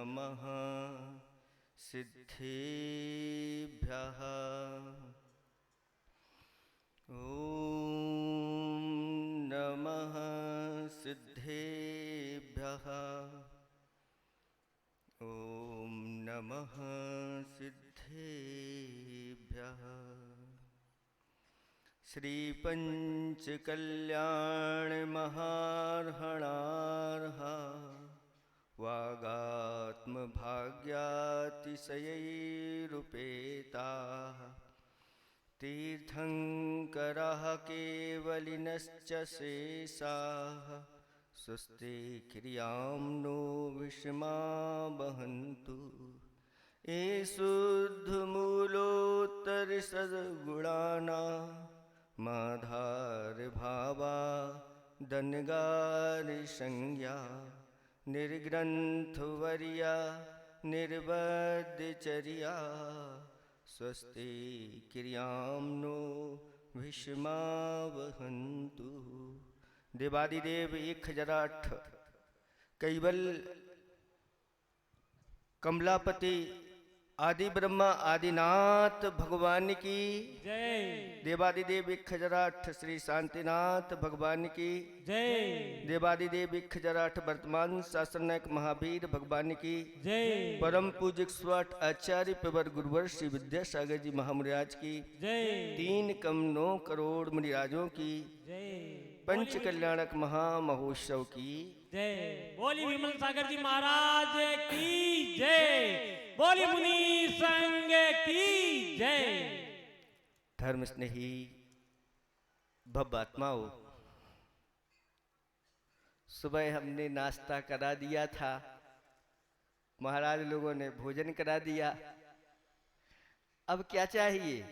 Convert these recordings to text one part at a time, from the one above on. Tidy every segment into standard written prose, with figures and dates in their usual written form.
नमः सिद्धेभ्यः। ॐ नमः सिद्धेभ्यः। ॐ नमः सिद्धेभ्यः। श्री पंचकल्याण महार्हणार्हा वागात्म भाग्यातिशयैरुपेताः तीर्थंकरः केवलिनश्च शेषाः स्वस्ति क्रियां नो विषमा वहन्तु। ये शुद्धमूलोत्तरसद्गुणानां माधार भावा दनगारिसंज्ञा निर्ग्रंथवर्या निर्बद्धचर्या स्वस्ति क्रियां नो भीष्मा वहन्तु। देवादिदेव 1008 कैवल कमलापति आदि ब्रह्मा आदिनाथ भगवान की जय। देवादिदेव 1008 श्री शांतिनाथ भगवान की जय। देवादिदेव 1008 वर्तमान शासनक महावीर भगवान की जय। परम पूज्य स्वाट आचार्य पेवर गुरुवर श्री विद्यासागर जी महामुनिराज की जय। 3,9 करोड़ मुनिराजों की जय। पंच कल्याणक महामहोत्सव की जय। बोली विमल सागर जी महाराज की जय। बोली मुनि संघ की जय। धर्म स्नेही भव्य आत्माओं, सुबह हमने नाश्ता करा दिया था, महाराज लोगों ने भोजन करा दिया। अब क्या चाहिए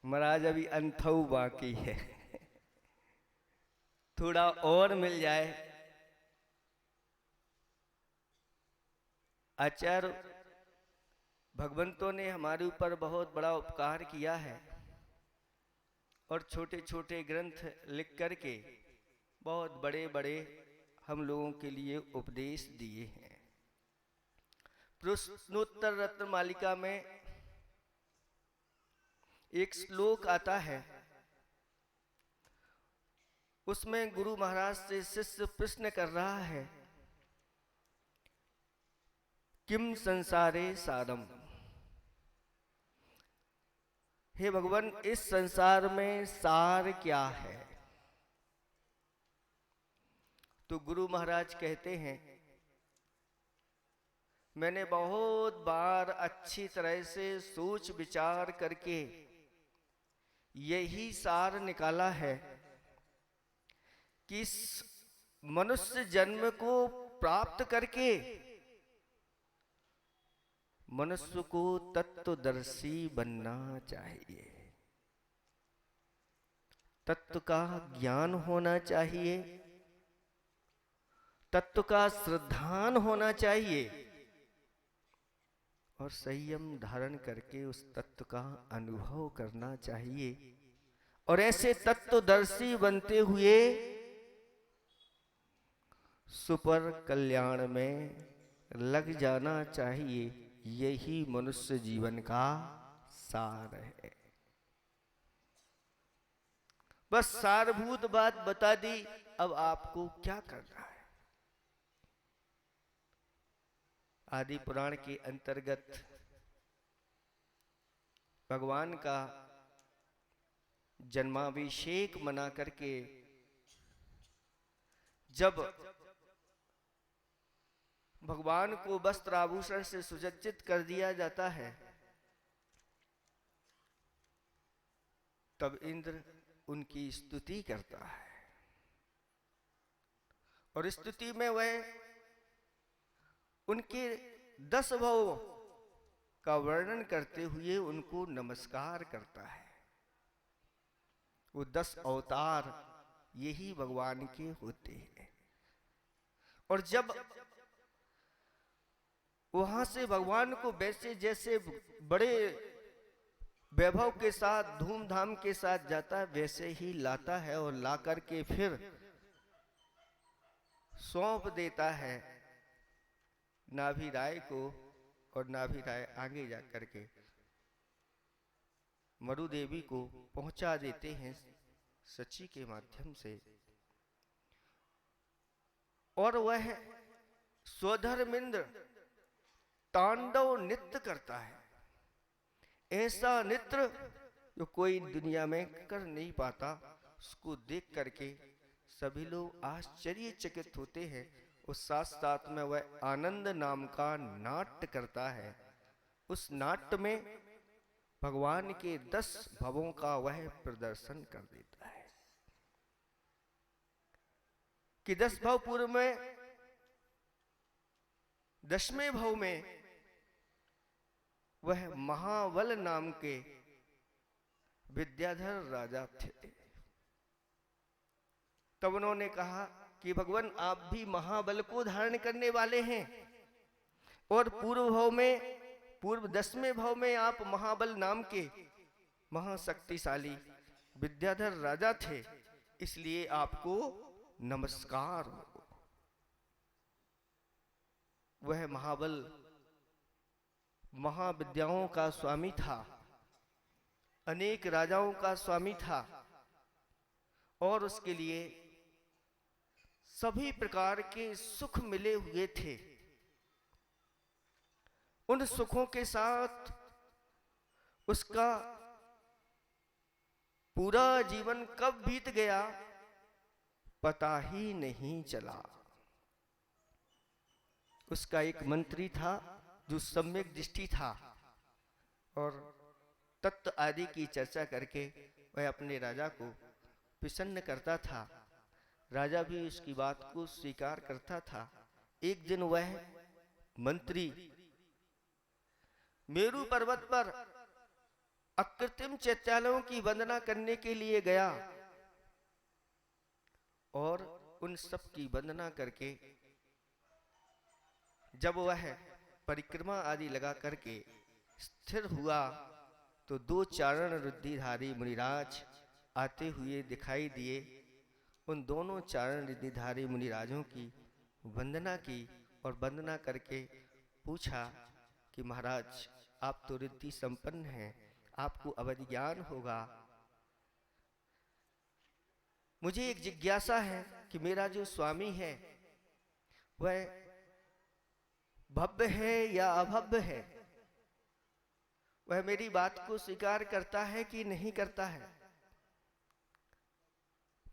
महाराज? अभी अंथऊ बाकी है, थोड़ा और मिल जाए। आचार्य भगवंतों ने हमारे ऊपर बहुत बड़ा उपकार किया है और छोटे छोटे ग्रंथ लिख करके बहुत बड़े बड़े हम लोगों के लिए उपदेश दिए हैं। प्रश्नोत्तर रत्न मालिका में एक श्लोक आता है, उसमें गुरु महाराज से शिष्य प्रश्न कर रहा है, किम संसारे सारम। हे भगवान, इस संसार में सार क्या है? तो गुरु महाराज कहते हैं, मैंने बहुत बार अच्छी तरह से सोच विचार करके यही सार निकाला है कि इस मनुष्य जन्म को प्राप्त करके मनुष्य को तत्वदर्शी बनना चाहिए, तत्व का ज्ञान होना चाहिए, तत्व का श्रद्धान होना चाहिए और संयम धारण करके उस तत्व का अनुभव करना चाहिए और ऐसे तत्वदर्शी बनते हुए सुपर कल्याण में लग जाना चाहिए। यही मनुष्य जीवन का सार है। बस सारभूत बात बता दी, अब आपको क्या करना है। आदि पुराण के अंतर्गत भगवान का जन्माभिषेक मना करके जब भगवान को वस्त्र आभूषण से सुसज्जित कर दिया जाता है, तब इंद्र उनकी स्तुति करता है और स्तुति में वह उनके 10 भावों का वर्णन करते हुए उनको नमस्कार करता है। वो 10 अवतार यही भगवान के होते हैं और जब वहां से भगवान को वैसे जैसे बड़े वैभव के साथ धूमधाम के साथ जाता है वैसे ही लाता है और ला करके फिर सौंप देता है नाभि राय को और नाभि राय आगे जा करके मरु देवी को पहुंचा देते हैं सची के माध्यम से। और वह स्वधर्मेंद्र तांडव नृत्य करता है, ऐसा नृत्य जो कोई दुनिया में कर नहीं पाता। उसको देख करके सभी लोग आश्चर्यचकित होते हैं। उस साथ साथ में वह आनंद नाम का नाट्य करता है। उस नाट्य में भगवान के 10 भवों का वह प्रदर्शन कर देता है कि 10 भव पूर्व में 10वें भव में वह महाबल नाम के विद्याधर राजा थे। तब उन्होंने कहा कि भगवान आप भी महाबल को धारण करने वाले हैं और पूर्व 10वें भव में आप महाबल नाम के महाशक्तिशाली विद्याधर राजा थे, इसलिए आपको नमस्कार हो। वह महाबल महाविद्याओं का स्वामी था, अनेक राजाओं का स्वामी था और उसके लिए सभी प्रकार के सुख मिले हुए थे। उन सुखों के साथ उसका पूरा जीवन कब बीत गया पता ही नहीं चला। उसका एक मंत्री था जो सम्यक दृष्टि था और तत्व आदि की चर्चा करके वह अपने राजा को प्रसन्न करता था। राजा भी उसकी बात को स्वीकार करता था। एक दिन वह मंत्री मेरू पर्वत पर अकृत्रिम चैत्यालयों की वंदना करने के लिए गया और उन सब की वंदना करके जब वह परिक्रमा आदि लगा करके स्थिर हुआ तो 2 चारण रुद्धिधारी मुनिराज आते हुए दिखाई दिए। उन दोनों चारण रुद्धिधारी मुनिराजों की वंदना की और वंदना करके पूछा कि महाराज आप तो रिद्धि संपन्न हैं, आपको अवधि ज्ञान होगा। मुझे एक जिज्ञासा है कि मेरा जो स्वामी है वह भव्य है या अभव्य है, वह मेरी बात को स्वीकार करता है कि नहीं करता है।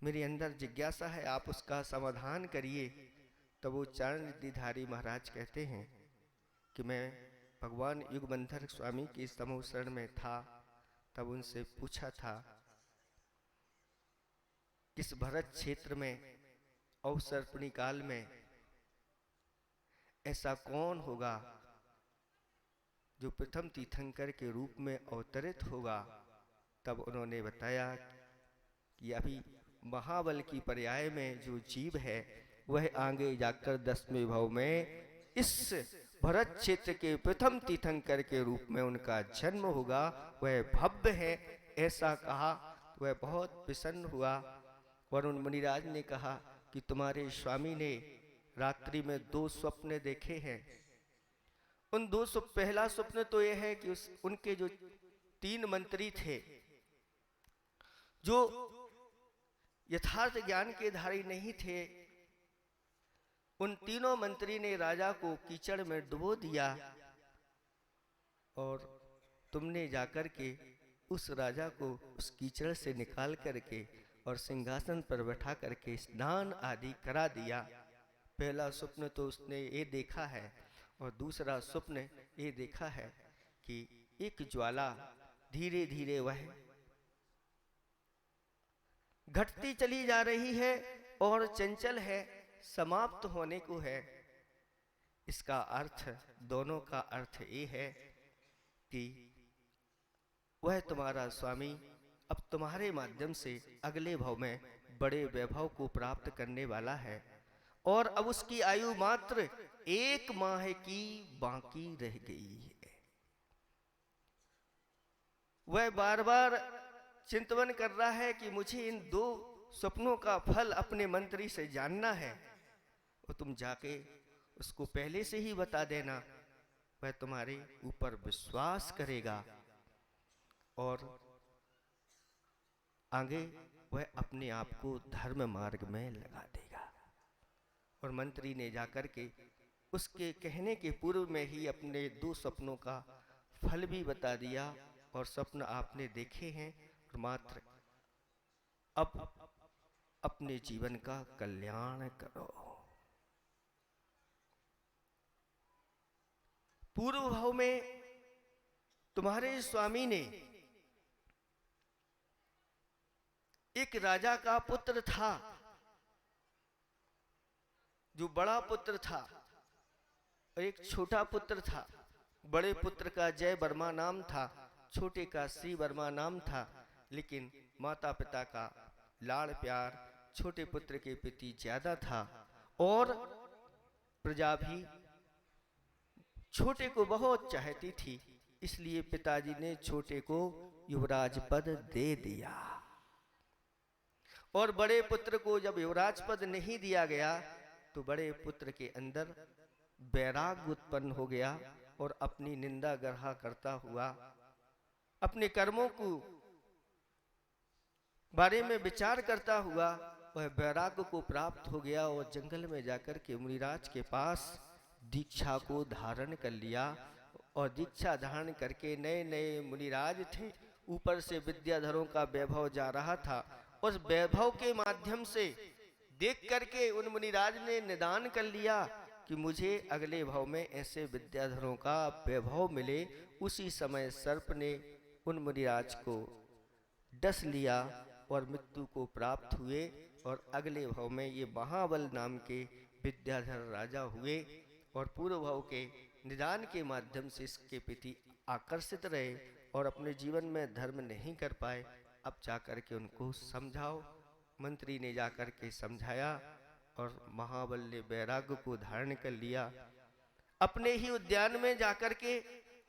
मेरे अंदर जिज्ञासा है, आप उसका समाधान करिए। तब वो चारण रिद्धिधारी महाराज कहते हैं कि मैं भगवान युगबंधर स्वामी के समूह शरण में था, तब उनसे पूछा था किस भरत क्षेत्र में अवसर्पणी काल में ऐसा कौन होगा जो प्रथम तीर्थंकर के रूप में अवतरित होगा। तब उन्होंने बताया कि अभी महाबल की पर्याय में जो जीव है वह आगे जाकर 10वें भव में इस भरत क्षेत्र के प्रथम तीर्थंकर के रूप में उनका जन्म होगा, वह भव्य है। ऐसा कहा, वह बहुत प्रसन्न हुआ। और उन मुनिराज ने कहा कि तुम्हारे स्वामी ने रात्रि में 2 स्वप्न देखे हैं। उन 2 स्वप्न, पहला स्वप्न तो यह है कि उनके जो 3 मंत्री थे जो यथार्थ ज्ञान के धारी नहीं थे, उन तीनों मंत्री ने राजा को कीचड़ में डुबो दिया और तुमने जाकर के उस राजा को उस कीचड़ से निकाल करके और सिंहासन पर बैठा करके स्नान आदि करा दिया। पहला स्वप्न तो उसने ये देखा है और दूसरा स्वप्न ये देखा है कि एक ज्वाला धीरे धीरे वह घटती चली जा रही है और चंचल है, समाप्त होने को है। इसका अर्थ, दोनों का अर्थ ये है कि वह तुम्हारा स्वामी अब तुम्हारे माध्यम से अगले भव में बड़े वैभव को प्राप्त करने वाला है और अब उसकी आयु मात्र 1 माह की बाकी रह गई है। वह बार बार चिंतन कर रहा है कि मुझे इन 2 स्वप्नों का फल अपने मंत्री से जानना है। और तुम जाके उसको पहले से ही बता देना, वह तुम्हारे ऊपर विश्वास करेगा और आगे वह अपने आप को धर्म मार्ग में लगा देगा। और मंत्री ने जाकर के उसके कहने के पूर्व में ही अपने 2 सपनों का फल भी बता दिया, और स्वप्न आपने देखे हैं, और मात्र अब अपने जीवन का कल्याण करो। पूर्व भाव में तुम्हारे स्वामी ने एक राजा का पुत्र था, जो बड़ा पुत्र था, और एक छोटा पुत्र था। बड़े पुत्र का जय वर्मा नाम था, छोटे का श्री वर्मा नाम था। लेकिन माता पिता का लाड़ प्यार छोटे पुत्र के प्रति ज्यादा था, और प्रजा भी छोटे को बहुत चाहती थी। इसलिए पिताजी ने छोटे को युवराज पद दे दिया, और बड़े पुत्र को जब युवराज पद नहीं दिया गया तो बड़े पुत्र के अंदर वैराग्य उत्पन्न हो गया, और अपनी निंदा ग्रहा करता हुआ अपने कर्मों को बारे में विचार करता हुआ वह वैराग्य को प्राप्त हो गया, और जंगल में जाकर के मुनिराज के पास दीक्षा को धारण कर लिया। और दीक्षा धारण करके नए नए मुनिराज थे, ऊपर से विद्याधरों का वैभव जा रहा था। उस वैभव के माध्यम से देख करके उन मुनिराज ने निदान कर लिया कि मुझे अगले भाव में ऐसे विद्याधरों का वैभव मिले। उसी समय सर्प ने उन मुनिराज को डस लिया और मृत्यु को प्राप्त हुए, और अगले भाव में ये महाबल नाम के विद्याधर राजा हुए, और पूर्व भाव के निदान के माध्यम से इसके प्रति आकर्षित रहे और अपने जीवन में धर्म नहीं कर पाए। अब जाकर के उनको समझाओ। मंत्री ने जाकर के समझाया, और महाबल ने वैराग्य को धारण कर लिया। अपने ही उद्यान में जाकर के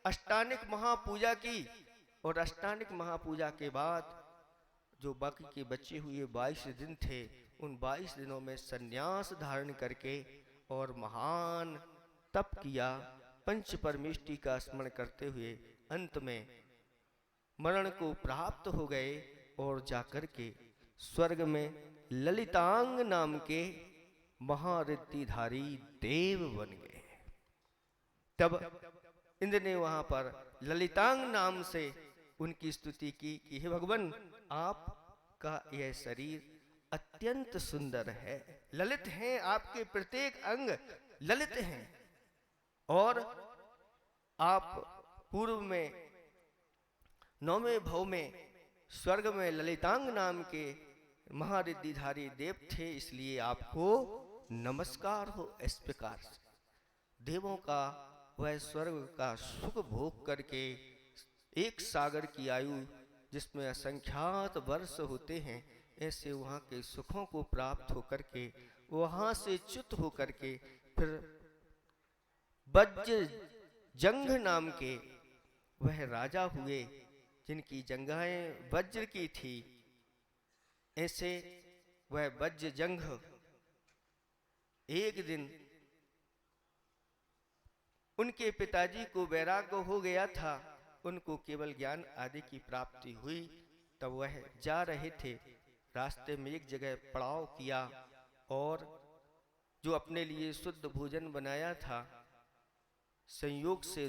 अष्टानिक महापूजा की, और अष्टानिक महापूजा के बाद जो बाकी के बचे हुए 22 दिन थे, उन 22 दिनों में संन्यास धारण करके और महान तप किया, पंच परमेष्टि का स्मरण करते हुए अंत में मरण को प्राप्त हो गए, और जाकर के स्वर्ग में ललितांग नाम के महारिद्धिधारी देव बन गए। तब इंद्र ने वहां पर ललितांग नाम से उनकी स्तुति की कि हे भगवान, आपका यह शरीर अत्यंत सुंदर है, ललित हैं, आपके प्रत्येक अंग ललित हैं, और आप पूर्व में 9वें भाव में स्वर्ग में ललितांग नाम के महारिद्धिधारी देव थे, इसलिए आपको नमस्कार हो। इस प्रकार देवों का वह स्वर्ग का सुख भोग करके एक सागर की आयु जिसमें असंख्यात वर्ष होते हैं, ऐसे वहाँ के सुखों को प्राप्त होकर के वहाँ से च्युत होकर के फिर वज्र जंघ नाम के वह राजा हुए, जिनकी जंघाएं वज्र की थी। ऐसे वह वज्र जंघ एक दिन उनके पिताजी को वैराग्य हो गया था, उनको केवल ज्ञान आदि की प्राप्ति हुई। तब वह जा रहे थे, रास्ते में एक जगह पड़ाव किया, और जो अपने लिए शुद्ध भोजन बनाया था, संयोग से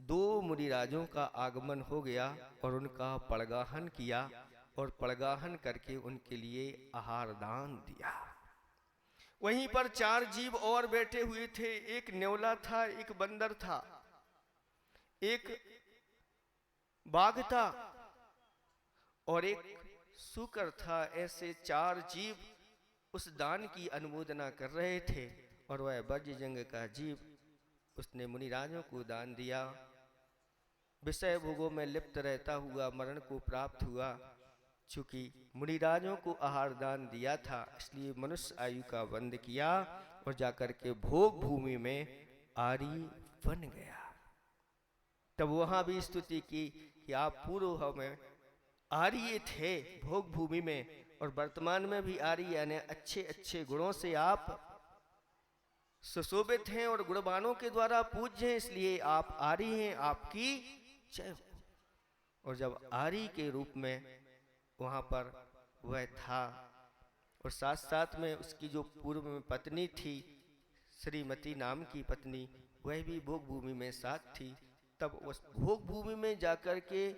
2 मुनिराजों का आगमन हो गया और उनका पड़गाहन किया, और पड़गाहन करके उनके लिए आहार दान दिया। वहीं पर 4 जीव और बैठे हुए थे, एक न्योला था, एक बंदर था, एक बाघ था और एक सूकर था। ऐसे 4 जीव उस दान की अनुमोदना कर रहे थे, और वह वज्रजंग का जीव उसने मुनिराजों को दान दिया। विषय भोगों में लिप्त रहता हुआ मरण को प्राप्त हुआ। चूंकि मुनिराजों को आहार दान दिया था, इसलिए मनुष्य आयु का वंद किया और जाकर के भोग भूमि में आर्य बन गया। तब वहां भी स्तुति की कि आप पूर्व में आर्य थे भोग भूमि में, और वर्तमान में भी आर्य यानी अच्छे अच्छे गुणों से आप सुशोभित हैं और गुणवानों के द्वारा पूज्य हैं, इसलिए आप आरी हैं, आपकी जय हो। और जब आरी के रूप में वहां पर वह था और साथ साथ में उसकी जो पूर्व में पत्नी थी श्रीमती नाम की पत्नी, वह भी भोग भूमि में साथ थी, तब उस भोग भूमि में जाकर के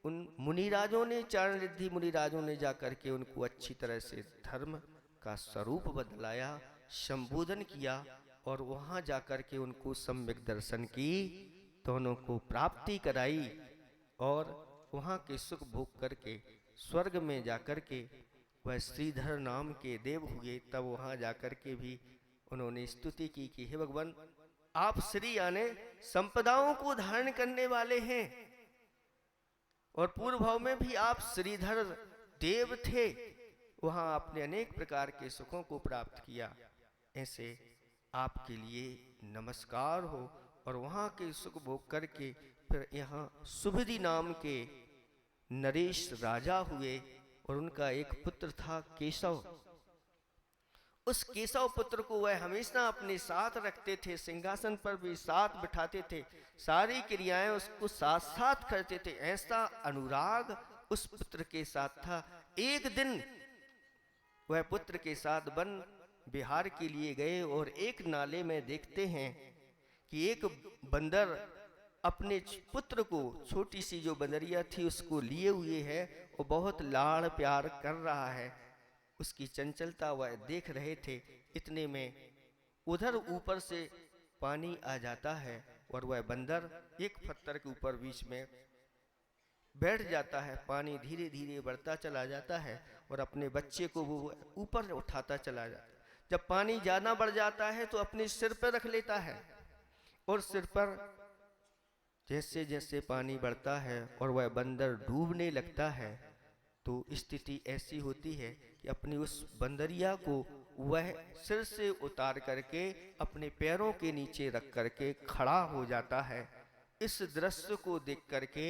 उन मुनिराजों ने, चारण रिद्धि मुनिराजों ने जाकर के उनको अच्छी तरह से धर्म का स्वरूप बदलाया, संबोधन किया और वहां जाकर के उनको सम्यक दर्शन की, दोनों को प्राप्ति कराई और वहां के सुख भोग करके स्वर्ग में जाकर के वह श्रीधर नाम के देव हुए। तब वहां जाकर के भी उन्होंने स्तुति की कि हे भगवान, आप श्री यानी संपदाओं को धारण करने वाले हैं और पूर्व भाव में भी आप श्रीधर देव थे, वहां आपने अनेक प्रकार के सुखों को प्राप्त किया, ऐसे आपके लिए नमस्कार हो। और वहां के सुख भोग करके फिर यहाँ सुभृति नाम के नरेश राजा हुए और उनका एक पुत्र था केशव। उस केशव पुत्र को वह हमेशा अपने साथ रखते थे, सिंहासन पर भी साथ बिठाते थे, सारी क्रियाएं उसको साथ साथ करते थे, ऐसा अनुराग उस पुत्र के साथ था। एक दिन वह पुत्र के साथ वन विहार के लिए गए और एक नाले में देखते हैं कि एक बंदर अपने पुत्र को, छोटी सी जो बंदरिया थी उसको लिए हुए है और बहुत लाड़ प्यार कर रहा है, उसकी चंचलता वह देख रहे थे। इतने में उधर ऊपर से पानी आ जाता है और वह बंदर एक पत्थर के ऊपर बीच में बैठ जाता है, पानी धीरे धीरे बढ़ता चला जाता है और अपने बच्चे को वो ऊपर उठाता चला जाता है। जब पानी ज्यादा बढ़ जाता है तो अपने सिर पर रख लेता है और सिर पर जैसे जैसे पानी बढ़ता है और वह बंदर डूबने लगता है, तो स्थिति ऐसी होती है कि अपनी उस बंदरिया को वह सिर से उतार करके अपने पैरों के नीचे रख करके खड़ा हो जाता है। इस दृश्य को देख करके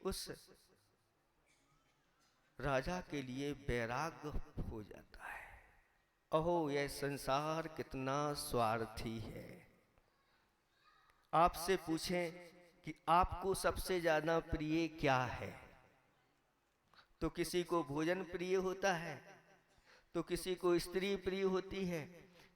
उस राजा के लिए वैराग्य हो जाता है। अहो, यह संसार कितना स्वार्थी है। आपसे पूछें कि आपको सबसे ज्यादा प्रिय क्या है, तो किसी को भोजन प्रिय होता है, तो किसी को स्त्री प्रिय होती है,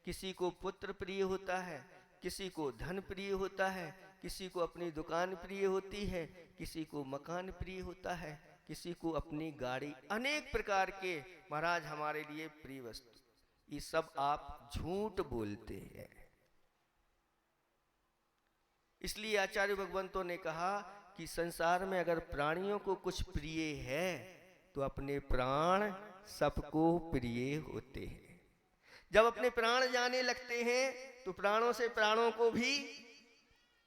किसी को पुत्र प्रिय होता है, किसी को धन प्रिय होता है, किसी को अपनी दुकान प्रिय होती है, किसी को मकान प्रिय होता है, किसी को अपनी गाड़ी, अनेक प्रकार के महाराज हमारे लिए प्रिय वस्तु। ये सब आप झूठ बोलते हैं। इसलिए आचार्य भगवंतों ने कहा कि संसार में अगर प्राणियों को कुछ प्रिय है तो अपने प्राण सबको प्रिय होते हैं। जब अपने प्राण जाने लगते हैं तो प्राणों से प्राणों को भी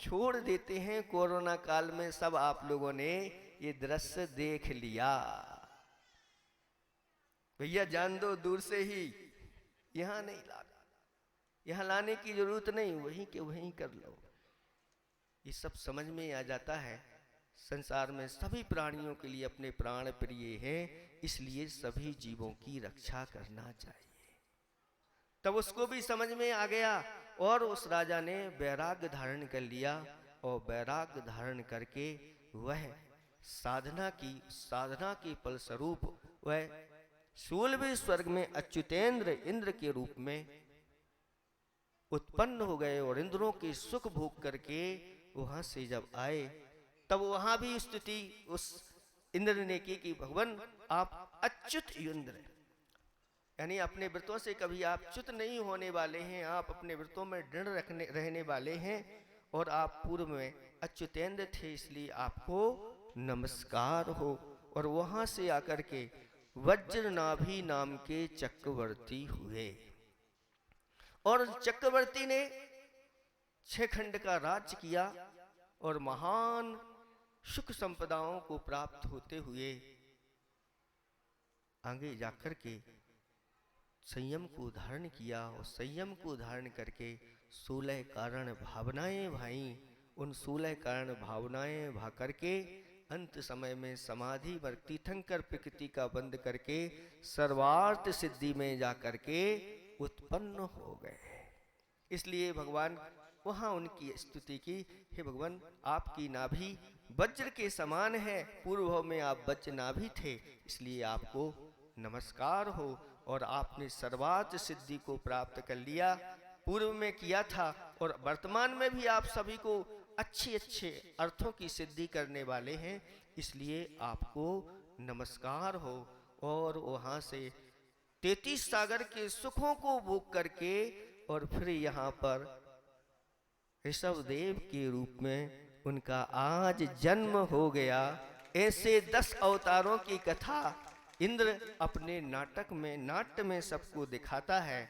छोड़ देते हैं। कोरोना काल में सब आप लोगों ने ये दृश्य देख लिया। भैया जान दो दूर से ही, यहां नहीं लाना, यहां लाने की जरूरत नहीं, वहीं के वहीं कर लो। ये सब समझ में आ जाता है। संसार में सभी प्राणियों के लिए अपने प्राण प्रिय हैं, इसलिए सभी जीवों की रक्षा करना चाहिए। तब उसको भी समझ में आ गया और उस राजा ने वैराग्य धारण कर लिया और वैराग्य धारण करके वह साधना के फलस्वरूप वह 16वें स्वर्ग में अच्युतेंद्र इंद्र के रूप में उत्पन्न हो गए और इंद्रों के सुख भोग करके वहां से जब आए तब वहां भी स्तुति उस इंद्र ने की कि भगवान आप अच्युत इंद्र, यानी अपने व्रतों से कभी आप च्युत नहीं होने वाले हैं, आप अपने व्रतों में दृढ़ रहने वाले हैं और आप पूर्व में अच्युतेंद्र थे, इसलिए आपको नमस्कार हो। और वहां से आकर के वज्रनाभि नाम के चक्रवर्ती हुए और चक्रवर्ती ने 6 खंड का राज्य किया और महान सुख संपदाओं को प्राप्त होते हुए आगे जाकर के संयम को धारण किया और संयम को धारण करके 16 कारण भावनाएं भाई। उन 16 कारण भावनाएं भा करके अंत समय में समाधि व तीर्थंकर प्रकृति का बंद करके सर्वार्थ सिद्धि में जाकर के उत्पन्न हो गए। इसलिए भगवान वहां उनकी स्तुति की, हे भगवान आपकी नाभि वज्र के समान है, पूर्व भाव में आप वज्र नाभि थे, इसलिए आपको नमस्कार हो। और आपने सर्वार्थ सिद्धि को प्राप्त कर लिया, पूर्व में किया था और वर्तमान में भी आप सभी को अच्छे अच्छे अर्थों की सिद्धि करने वाले हैं, इसलिए आपको नमस्कार हो। और वहां से 33 सागर के सुखों को भोग करके और फिर यहाँ पर ऋषभदेव के रूप में उनका आज जन्म हो गया। ऐसे 10 अवतारों की कथा इंद्र अपने नाटक में, नाट्य में सबको दिखाता है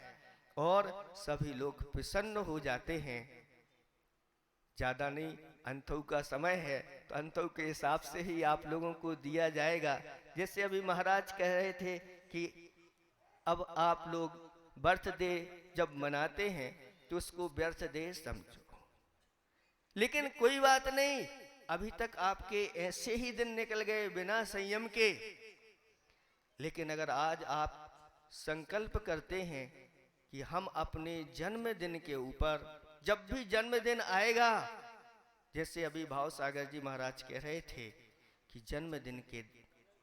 और सभी लोग प्रसन्न हो जाते हैं। ज्यादा नहीं, अंतों का समय है तो अंतों के हिसाब से ही आप लोगों को दिया जाएगा। जैसे अभी महाराज कह रहे थे कि अब आप लोग बर्थडे जब मनाते हैं तो उसको बर्थडे समझो, लेकिन कोई बात नहीं, अभी तक आपके ऐसे ही दिन निकल गए बिना संयम के। लेकिन अगर आज आप संकल्प करते हैं कि हम अपने जन्मदिन के ऊपर, जब भी जन्मदिन आएगा, जैसे अभी भाव सागर जी महाराज कह रहे थे कि जन्मदिन के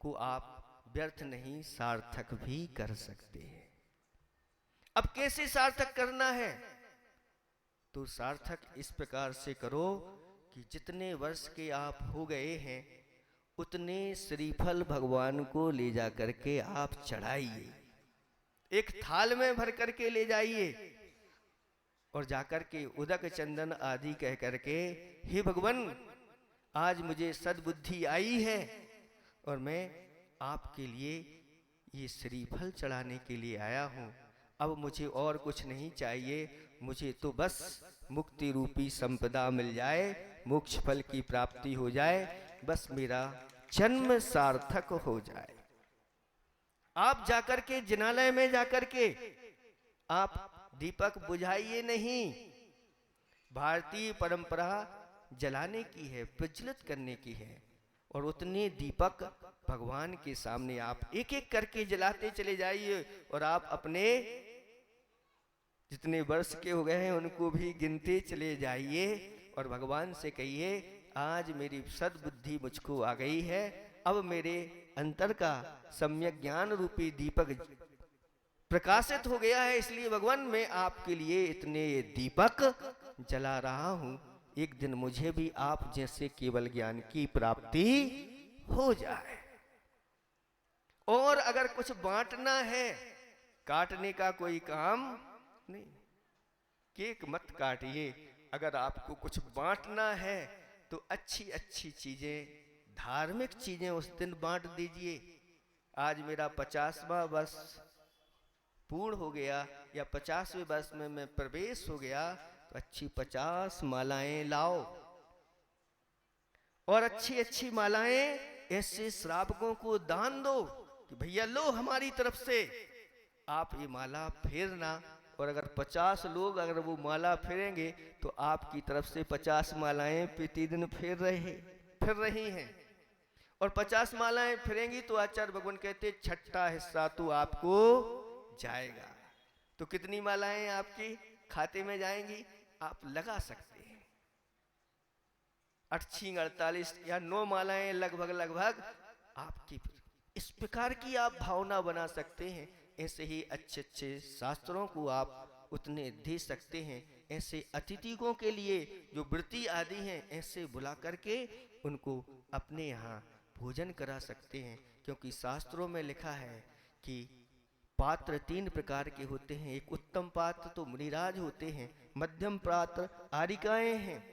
को आप व्यर्थ नहीं सार्थक भी कर सकते हैं। अब कैसे सार्थक करना है? तो सार्थक इस प्रकार से करो कि जितने वर्ष के आप हो गए हैं उतने श्रीफल भगवान को ले जा करके आप चढ़ाइए, एक थाल में भर करके ले जाइए और जाकर के उदक चंदन आदि कह करके, हे भगवान आज मुझे सद्बुद्धि आई है और मैं आपके लिए ये श्रीफल चढ़ाने के लिए आया हूँ। अब मुझे और कुछ नहीं चाहिए, मुझे तो बस मुक्ति रूपी संपदा मिल जाए, मोक्ष फल की प्राप्ति हो जाए, बस मेरा जन्म सार्थक हो जाए। आप जाकर के जिनालय में जाकर के आप दीपक बुझाइए नहीं, भारतीय परंपरा जलाने की है, प्रज्वलित करने की है, और उतने दीपक भगवान के सामने आप एक एक करके जलाते चले जाइए और आप अपने जितने वर्ष के हो गए हैं उनको भी गिनते चले जाइए और भगवान से कहिए आज मेरी सद्बुद्धि मुझको आ गई है, अब मेरे अंतर का सम्यक ज्ञान रूपी दीपक प्रकाशित हो गया है, इसलिए भगवान मैं आपके लिए इतने दीपक जला रहा हूं, एक दिन मुझे भी आप जैसे केवल ज्ञान की प्राप्ति हो जाए। और अगर कुछ बांटना है, काटने का कोई काम नहीं, केक मत काटिए। अगर आपको कुछ बांटना है तो अच्छी अच्छी चीजें, धार्मिक चीजें उस दिन बांट दीजिए। आज मेरा 50वां वर्ष पूर्ण हो गया या 50वें वर्ष में मैं प्रवेश हो गया, तो अच्छी 50 मालाएं लाओ और अच्छी अच्छी मालाएं ऐसे श्रावकों को दान दो कि भैया लो हमारी तरफ से आप ये माला फेरना। और अगर 50 लोग अगर वो माला फेरेंगे तो आपकी तरफ से 50 मालाएं प्रतिदिन फिर रही हैं, और 50 मालाएं फिरेंगी तो आचार्य भगवान कहते छठा हिस्सा तो आपको जाएगा। तो कितनी मालाएं आपकी खाते में जाएंगी आप लगा सकते हैं, 48 या 9 मालाएं लगभग आपकी। इस प्रकार की आप भावना बना सकते हैं। ऐसे ही अच्छे अच्छे शास्त्रों को आप उतने दे सकते हैं। ऐसे अतिथियों के लिए जो वृत्ति आदि हैं ऐसे बुला करके उनको अपने यहाँ भोजन करा सकते हैं, क्योंकि शास्त्रों में लिखा है कि पात्र 3 प्रकार के होते हैं। एक उत्तम पात्र तो मुनिराज होते हैं, मध्यम पात्र आरिकाएं हैं,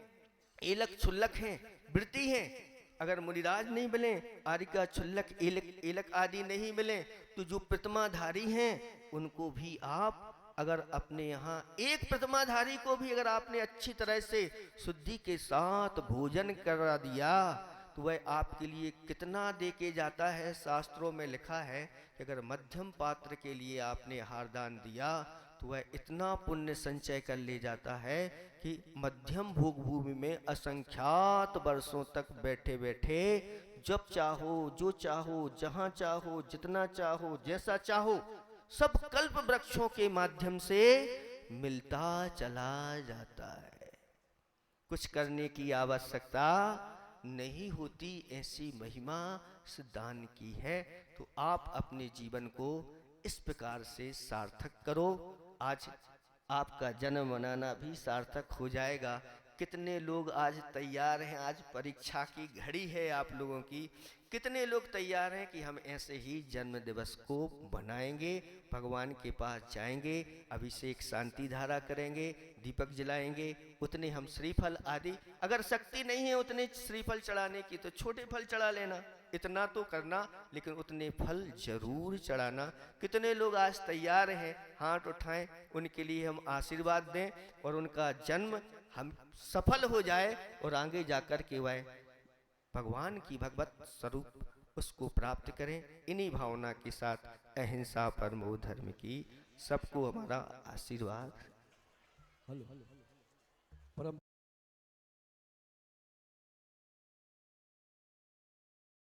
एलक छुल्लक हैं, वृत्ति हैं। अगर मुनिराज नहीं मिले, आरिका छुल्लक एलक आदि नहीं मिले, तो जो प्रतिमाधारी हैं उनको भी आप अगर अपने यहाँ एक प्रतिमाधारी को भी अगर आपने अच्छी तरह से शुद्धि के साथ भोजन करा दिया तो वह आपके लिए कितना दे के जाता है। शास्त्रों में लिखा है कि अगर मध्यम पात्र के लिए आपने आहार दान दिया तो वह इतना पुण्य संचय कर ले जाता है कि मध्यम भोग भूमि में असंख्यात वर्षों तक बैठे बैठे जब चाहो, जो चाहो, जहां चाहो, जितना चाहो, जैसा चाहो, सब कल्प वृक्षों के माध्यम से मिलता चला जाता है। कुछ करने की आवश्यकता नहीं होती, ऐसी महिमा इस दान की है। तो आप अपने जीवन को इस प्रकार से सार्थक करो। आज आपका जन्म मनाना भी सार्थक हो जाएगा। कितने लोग आज तैयार हैं, आज परीक्षा की घड़ी है आप लोगों की, कितने लोग तैयार हैं कि हम ऐसे ही जन्म दिवस को बनाएंगे, भगवान के पास जाएंगे, अभिषेक शांति धारा करेंगे, दीपक जलाएंगे, उतने हम श्रीफल आदि, अगर शक्ति नहीं है उतने श्रीफल चढ़ाने की तो छोटे फल चढ़ा लेना, इतना तो करना, लेकिन उतने फल जरूर चढ़ाना। कितने लोग आज तैयार हैं, हाथ उठाएं, उनके लिए हम आशीर्वाद दें और उनका जन्म हम सफल हो जाए और आगे जाकर के वह भगवान की भगवत स्वरूप उसको प्राप्त करें। इन्हीं भावना के साथ अहिंसा परमो धर्म की सबको हमारा आशीर्वाद। परम